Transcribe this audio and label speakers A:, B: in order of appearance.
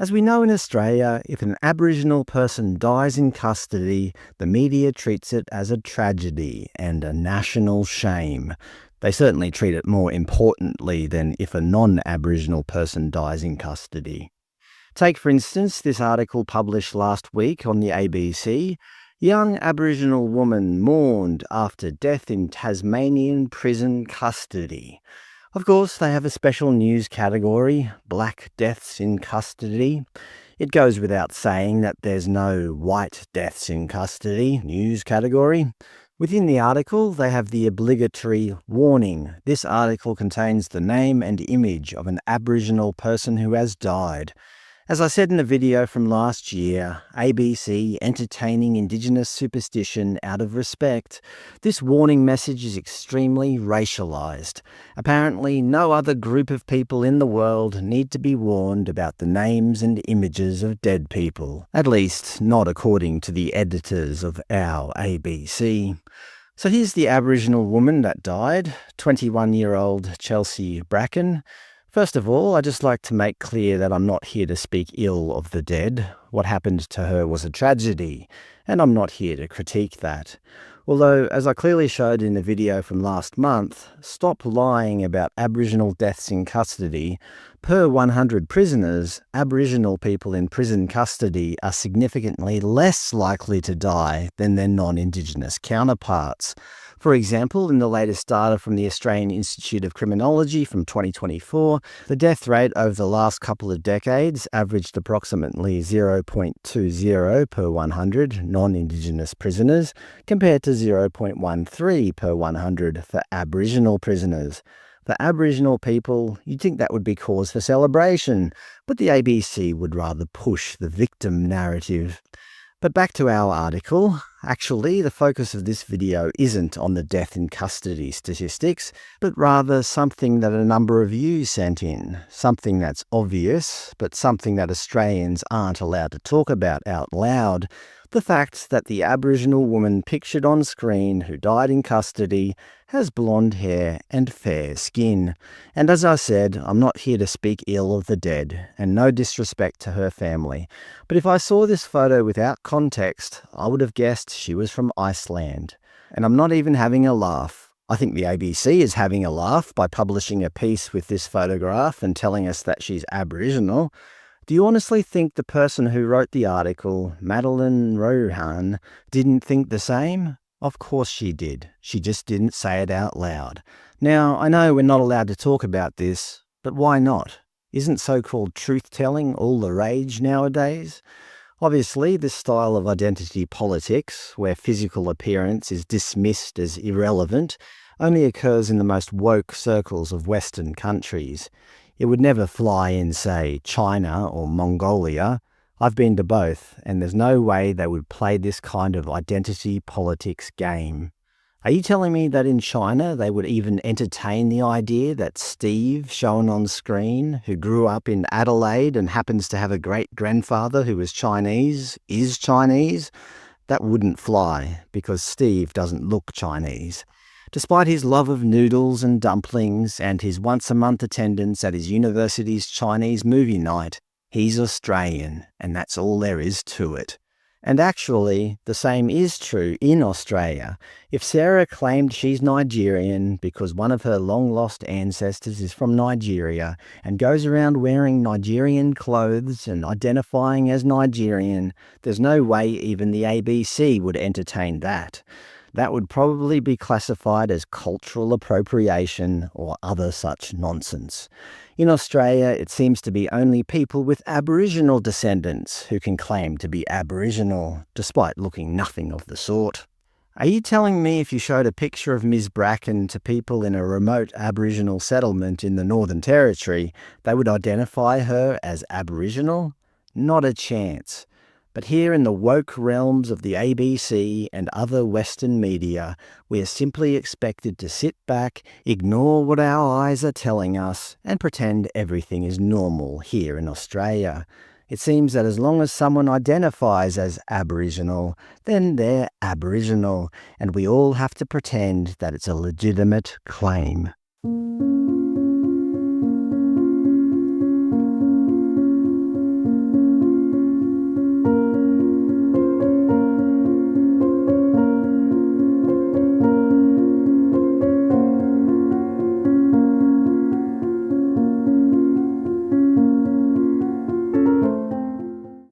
A: As we know in Australia, if an Aboriginal person dies in custody, the media treats it as a tragedy and a national shame. They certainly treat it more importantly than if a non-Aboriginal person dies in custody. Take, for instance, this article published last week on the ABC. Young Aboriginal woman mourned after death in Tasmanian prison custody. Of course, they have a special news category, Black Deaths in Custody. It goes without saying that there's no White Deaths in Custody news category. Within the article, they have the obligatory warning. This article contains the name and image of an Aboriginal person who has died. As I said in a video from last year, ABC entertaining Indigenous superstition out of respect, this warning message is extremely racialised. Apparently, no other group of people in the world need to be warned about the names and images of dead people, at least not according to the editors of our ABC. So here's the Aboriginal woman that died, 21-year-old Chelsea Bracken. First of all, I'd just like to make clear that I'm not here to speak ill of the dead. What happened to her was a tragedy, and I'm not here to critique that. Although, as I clearly showed in the video from last month, stop lying about Aboriginal deaths in custody. Per 100 prisoners, Aboriginal people in prison custody are significantly less likely to die than their non-Indigenous counterparts. For example, in the latest data from the Australian Institute of Criminology from 2024, the death rate over the last couple of decades averaged approximately 0.20 per 100 non-Indigenous prisoners, compared to 0.13 per 100 for Aboriginal prisoners. For Aboriginal people, you'd think that would be cause for celebration, but the ABC would rather push the victim narrative. But back to our article. Actually, the focus of this video isn't on the death in custody statistics, but rather something that a number of you sent in. Something that's obvious, but something that Australians aren't allowed to talk about out loud. The fact that the Aboriginal woman pictured on screen who died in custody has blonde hair and fair skin. And as I said, I'm not here to speak ill of the dead, and no disrespect to her family. But if I saw this photo without context, I would have guessed she was from Iceland. And I'm not even having a laugh. I think the ABC is having a laugh by publishing a piece with this photograph and telling us that she's Aboriginal. Do you honestly think the person who wrote the article, Madeline Rohan, didn't think the same? Of course she did. She just didn't say it out loud. Now, I know we're not allowed to talk about this, but why not? Isn't so-called truth-telling all the rage nowadays? Obviously, this style of identity politics, where physical appearance is dismissed as irrelevant, only occurs in the most woke circles of Western countries. It would never fly in, say, China or Mongolia. I've been to both, and there's no way they would play this kind of identity politics game. Are you telling me that in China they would even entertain the idea that Steve, shown on screen, who grew up in Adelaide and happens to have a great-grandfather who was Chinese, is Chinese? That wouldn't fly, because Steve doesn't look Chinese. Despite his love of noodles and dumplings and his once-a-month attendance at his university's Chinese movie night, he's Australian, and that's all there is to it. And actually, the same is true in Australia. If Sarah claimed she's Nigerian because one of her long-lost ancestors is from Nigeria and goes around wearing Nigerian clothes and identifying as Nigerian, there's no way even the ABC would entertain that. That would probably be classified as cultural appropriation or other such nonsense. In Australia, it seems to be only people with Aboriginal descendants who can claim to be Aboriginal, despite looking nothing of the sort. Are you telling me if you showed a picture of Ms. Bracken to people in a remote Aboriginal settlement in the Northern Territory, they would identify her as Aboriginal? Not a chance. But here in the woke realms of the ABC and other Western media, we are simply expected to sit back, ignore what our eyes are telling us, and pretend everything is normal here in Australia. It seems that as long as someone identifies as Aboriginal, then they're Aboriginal, and we all have to pretend that it's a legitimate claim.